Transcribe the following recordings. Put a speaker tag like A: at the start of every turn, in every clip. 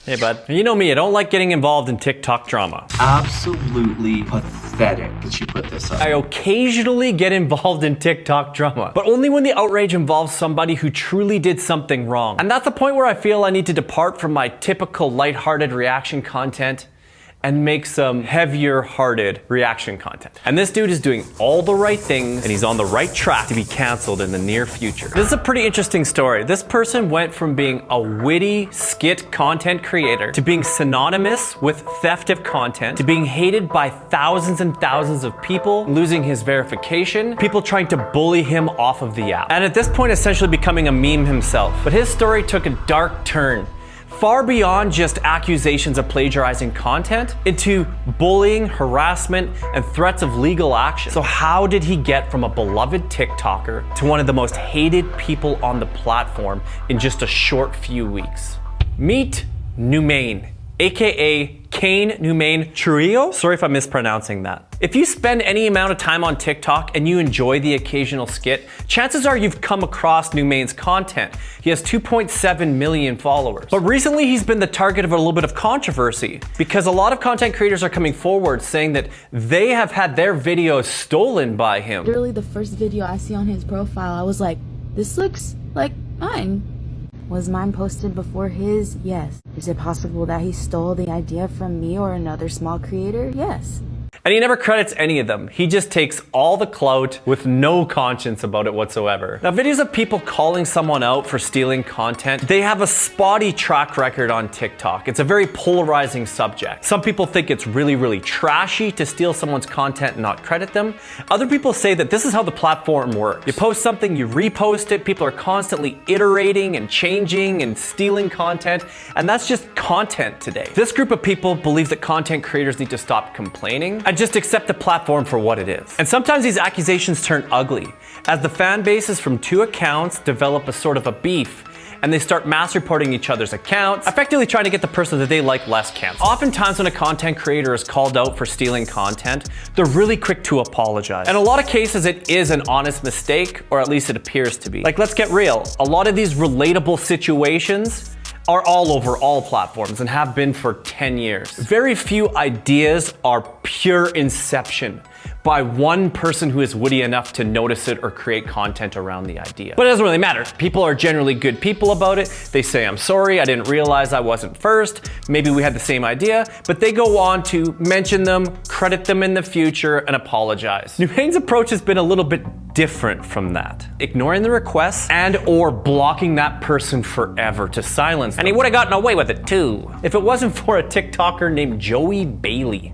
A: Hey bud, you know me, I don't like getting involved in TikTok drama.
B: Absolutely pathetic that you put this up.
A: I occasionally get involved in TikTok drama, but only when the outrage involves somebody who truly did something wrong. And that's the point where I feel I need to depart from my typical lighthearted reaction content and make some heavier-hearted reaction content. And this dude is doing all the right things, and he's on the right track to be canceled in the near future. This is a pretty interesting story. This person went from being a witty skit content creator to being synonymous with theft of content, to being hated by thousands and thousands of people, losing his verification, people trying to bully him off of the app. And at this point, essentially becoming a meme himself. But his story took a dark turn, far beyond just accusations of plagiarizing content into bullying, harassment, and threats of legal action. So how did he get from a beloved TikToker to one of the most hated people on the platform in just a short few weeks? Meet Numain, aka Kane Numain Trio. Sorry if I'm mispronouncing that. If you spend any amount of time on TikTok and you enjoy the occasional skit, chances are you've come across Numain's content. He has 2.7 million followers. But recently he's been the target of a little bit of controversy because a lot of content creators are coming forward saying that they have had their videos stolen by him.
C: Literally the first video I see on his profile, I was like, this looks like mine. Was mine posted before his? Yes. Is it possible that he stole the idea from me or another small creator? Yes.
A: And he never credits any of them. He just takes all the clout with no conscience about it whatsoever. Now, videos of people calling someone out for stealing content, they have a spotty track record on TikTok. It's a very polarizing subject. Some people think it's really, really trashy to steal someone's content and not credit them. Other people say that this is how the platform works. You post something, you repost it, people are constantly iterating and changing and stealing content, and that's just content today. This group of people believes that content creators need to stop complaining and just accept the platform for what it is. And sometimes these accusations turn ugly, as the fan bases from two accounts develop a sort of a beef, and they start mass reporting each other's accounts, effectively trying to get the person that they like less canceled. Oftentimes when a content creator is called out for stealing content, they're really quick to apologize. In a lot of cases, it is an honest mistake, or at least it appears to be. Like, let's get real. A lot of these relatable situations are all over all platforms and have been for 10 years. Very few ideas are pure inception by one person who is witty enough to notice it or create content around the idea. But it doesn't really matter. People are generally good people about it. They say, I'm sorry, I didn't realize I wasn't first. Maybe we had the same idea, but they go on to mention them, credit them in the future, and apologize. Numain's approach has been a little bit different from that, ignoring the requests and or blocking that person forever to silence them. And he would have gotten away with it too, if it wasn't for a TikToker named Joey Bailey.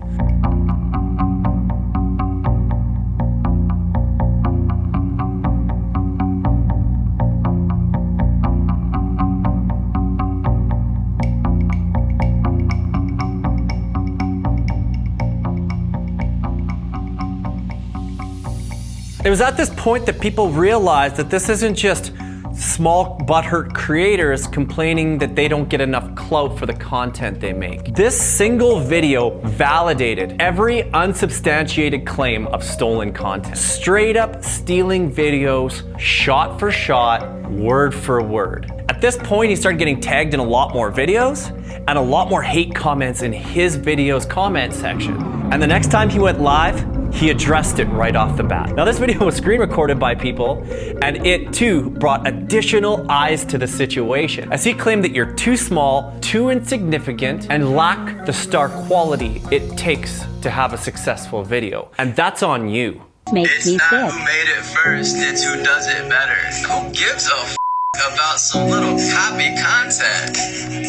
A: It was at this point that people realized that this isn't just small butthurt creators complaining that they don't get enough clout for the content they make. This single video validated every unsubstantiated claim of stolen content. Straight up stealing videos, shot for shot, word for word. At this point, he started getting tagged in a lot more videos and a lot more hate comments in his video's comment section. And the next time he went live, he addressed it right off the bat. Now, this video was screen recorded by people, and it too brought additional eyes to the situation, as he claimed that you're too small, too insignificant, and lack the star quality it takes to have a successful video. And that's on you.
D: Makes me sick. It's not who made it first, it's who does it better. Who gives a f about some little copy content?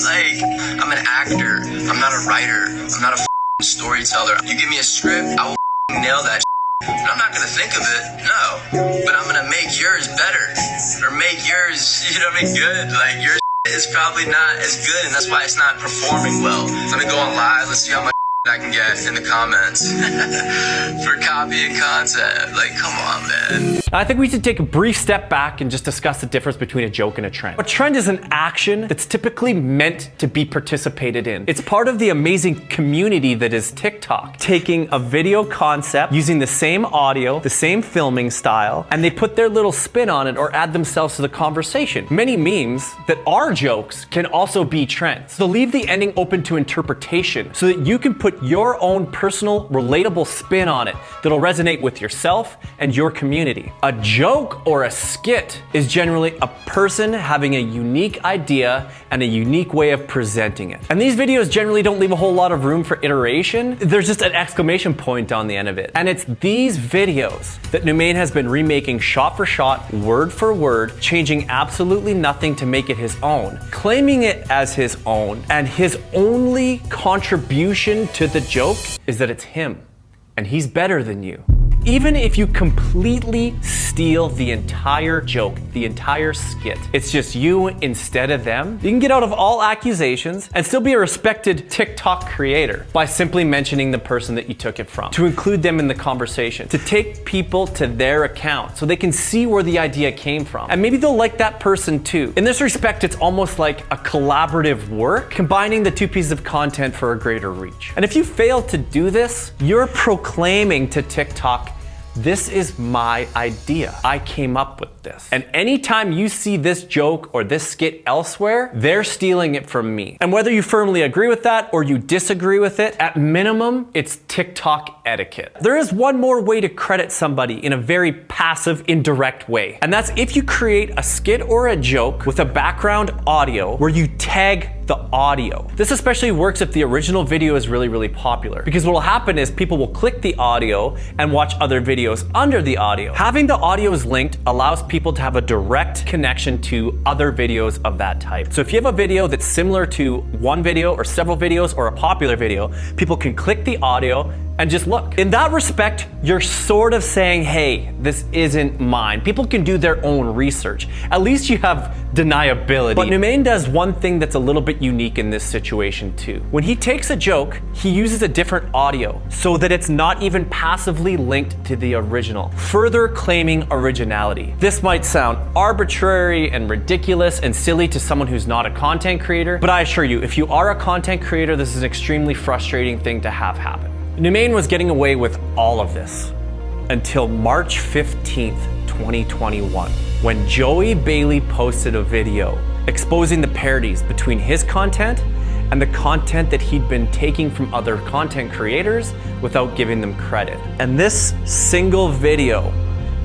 D: Like, I'm an actor, I'm not a writer, I'm not a storyteller. You give me a script, I will nail that but I'm not gonna think of it, no. But I'm gonna make yours better, or make yours, you know what I mean, good. Like, yours is probably not as good, and that's why it's not performing well. Let me go on live, let's see how much I can get in the comments for copying content. Like, come on, man.
A: I think we should take a brief step back and just discuss the difference between a joke and a trend. A trend is an action that's typically meant to be participated in. It's part of the amazing community that is TikTok, taking a video concept, using the same audio, the same filming style, and they put their little spin on it or add themselves to the conversation. Many memes that are jokes can also be trends. So leave the ending open to interpretation so that you can put your own personal, relatable spin on it that'll resonate with yourself and your community. A joke or a skit is generally a person having a unique idea and a unique way of presenting it. And these videos generally don't leave a whole lot of room for iteration. There's just an exclamation point on the end of it. And it's these videos that Numain has been remaking shot for shot, word for word, changing absolutely nothing to make it his own, claiming it as his own, and his only contribution to the joke is that it's him, and he's better than you. Even if you completely steal the entire joke, the entire skit, it's just you instead of them, you can get out of all accusations and still be a respected TikTok creator by simply mentioning the person that you took it from, to include them in the conversation, to take people to their account so they can see where the idea came from. And maybe they'll like that person too. In this respect, it's almost like a collaborative work, combining the two pieces of content for a greater reach. And if you fail to do this, you're proclaiming to TikTok, this is my idea. I came up with this. And anytime you see this joke or this skit elsewhere, they're stealing it from me. And whether you firmly agree with that or you disagree with it, at minimum, it's TikTok etiquette. There is one more way to credit somebody in a very passive, indirect way. And that's if you create a skit or a joke with a background audio where you tag the audio. This especially works if the original video is really, really popular, because what will happen is people will click the audio and watch other videos under the audio. Having the audios linked allows people to have a direct connection to other videos of that type. So if you have a video that's similar to one video or several videos or a popular video, people can click the audio and just look. In that respect, you're sort of saying, hey, this isn't mine. People can do their own research. At least you have deniability. But Numain does one thing that's a little bit unique in this situation too. When he takes a joke, he uses a different audio so that it's not even passively linked to the original, further claiming originality. This might sound arbitrary and ridiculous and silly to someone who's not a content creator, but I assure you, if you are a content creator, this is an extremely frustrating thing to have happen. Numain was getting away with all of this until March 15th, 2021, when Joey Bailey posted a video exposing the parodies between his content and the content that he'd been taking from other content creators without giving them credit. And this single video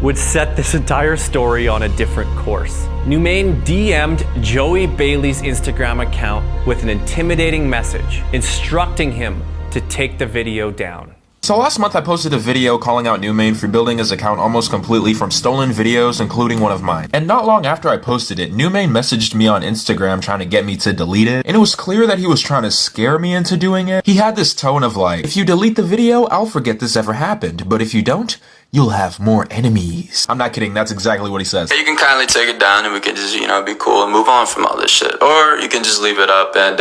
A: would set this entire story on a different course. Numain DM'd Joey Bailey's Instagram account with an intimidating message, instructing him to take the video down.
E: So last month I posted a video calling out Numain for building his account almost completely from stolen videos, including one of mine. And not long after I posted it, Numain messaged me on Instagram trying to get me to delete it, and it was clear that he was trying to scare me into doing it. He had this tone of like, if you delete the video, I'll forget this ever happened, but if you don't, you'll have more enemies. I'm not kidding, that's exactly what he says.
D: You can kindly take it down and we can just, be cool and move on from all this shit. Or you can just leave it up and,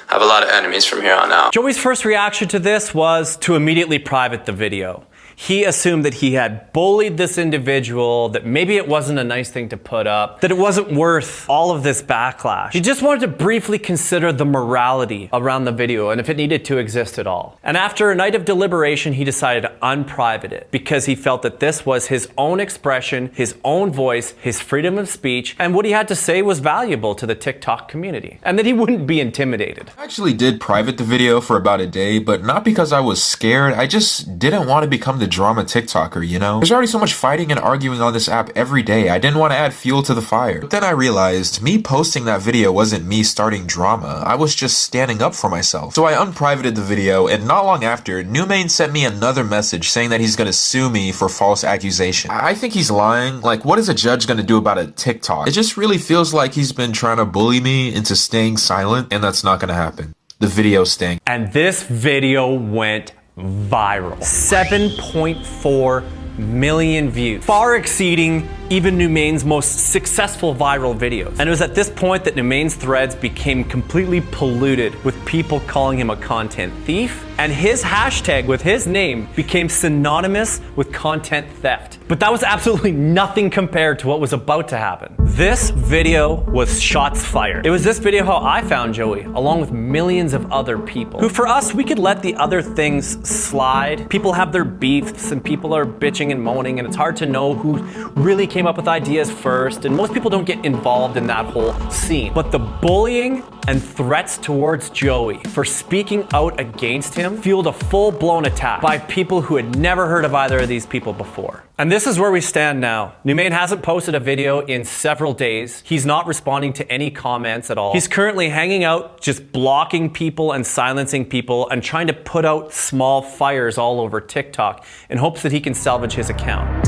D: have a lot of enemies from here on out.
A: Joey's first reaction to this was to immediately private the video. He assumed that he had bullied this individual, that maybe it wasn't a nice thing to put up, that it wasn't worth all of this backlash. He just wanted to briefly consider the morality around the video and if it needed to exist at all. And after a night of deliberation, he decided to unprivate it because he felt that this was his own expression, his own voice, his freedom of speech, and what he had to say was valuable to the TikTok community, and that he wouldn't be intimidated.
E: I actually did private the video for about a day, but not because I was scared, I just didn't want to become the drama TikToker, There's already so much fighting and arguing on this app every day. I didn't want to add fuel to the fire. But then I realized me posting that video wasn't me starting drama. I was just standing up for myself. So I unprivated the video, and not long after, Numain sent me another message saying that he's gonna sue me for false accusation. I think he's lying. Like, what is a judge gonna do about a TikTok? It just really feels like he's been trying to bully me into staying silent, and that's not gonna happen. The video stank.
A: And this video went viral. 7.4 million views, far exceeding even Numain's most successful viral videos. And it was at this point that Numain's threads became completely polluted with people calling him a content thief, and his hashtag with his name became synonymous with content theft. But that was absolutely nothing compared to what was about to happen. This video was shots fired. It was this video how I found Joey, along with millions of other people, who for us, we could let the other things slide. People have their beefs and people are bitching and moaning, and it's hard to know who really came up with ideas first, and most people don't get involved in that whole scene. But the bullying and threats towards Joey for speaking out against him fueled a full-blown attack by people who had never heard of either of these people before. And this is where we stand now. Numain hasn't posted a video in several days. He's not responding to any comments at all. He's currently hanging out, just blocking people and silencing people and trying to put out small fires all over TikTok in hopes that he can salvage his account.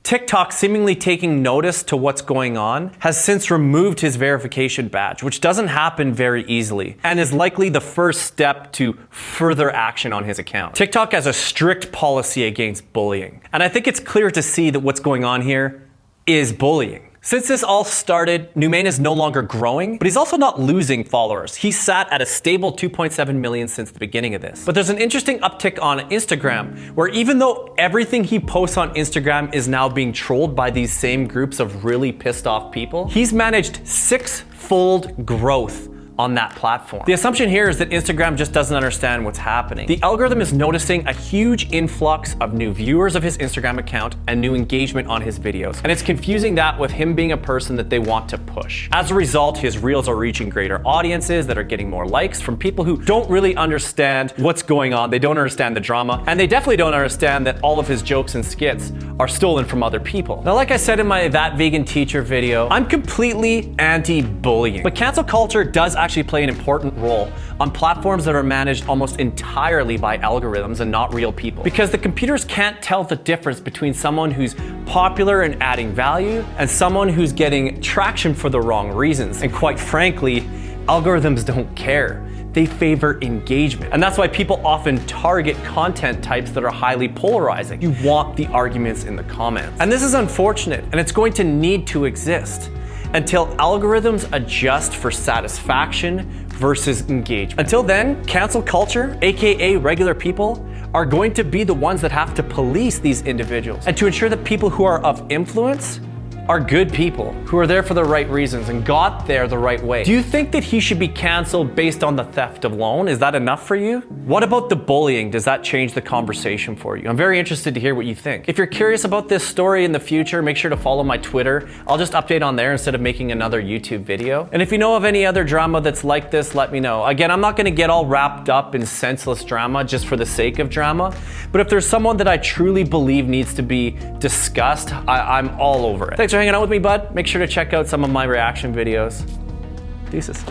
A: TikTok, seemingly taking notice to what's going on, has since removed his verification badge, which doesn't happen very easily, and is likely the first step to further action on his account. TikTok has a strict policy against bullying, and I think it's clear to see that what's going on here is bullying. Since this all started, Numain is no longer growing, but he's also not losing followers. He's sat at a stable 2.7 million since the beginning of this. But there's an interesting uptick on Instagram, where even though everything he posts on Instagram is now being trolled by these same groups of really pissed off people, he's managed 6-fold growth on that platform. The assumption here is that Instagram just doesn't understand what's happening. The algorithm is noticing a huge influx of new viewers of his Instagram account and new engagement on his videos, and it's confusing that with him being a person that they want to push. As a result, his reels are reaching greater audiences that are getting more likes from people who don't really understand what's going on. They don't understand the drama, and they definitely don't understand that all of his jokes and skits are stolen from other people. Now, like I said in my That Vegan Teacher video, I'm completely anti-bullying, but cancel culture does actually play an important role on platforms that are managed almost entirely by algorithms and not real people. Because the computers can't tell the difference between someone who's popular and adding value and someone who's getting traction for the wrong reasons. And quite frankly, algorithms don't care. They favor engagement. And that's why people often target content types that are highly polarizing. You want the arguments in the comments. And this is unfortunate, and it's going to need to exist until algorithms adjust for satisfaction versus engagement. Until then, cancel culture, aka regular people, are going to be the ones that have to police these individuals and to ensure that people who are of influence are good people who are there for the right reasons and got there the right way. Do you think that he should be canceled based on the theft alone? Is that enough for you? What about the bullying? Does that change the conversation for you? I'm very interested to hear what you think. If you're curious about this story in the future, make sure to follow my Twitter. I'll just update on there instead of making another YouTube video. And if you know of any other drama that's like this, let me know. Again, I'm not gonna get all wrapped up in senseless drama just for the sake of drama, but if there's someone that I truly believe needs to be discussed, I'm all over it. Thanks for hanging out with me, bud. Make sure to check out some of my reaction videos. Deuces.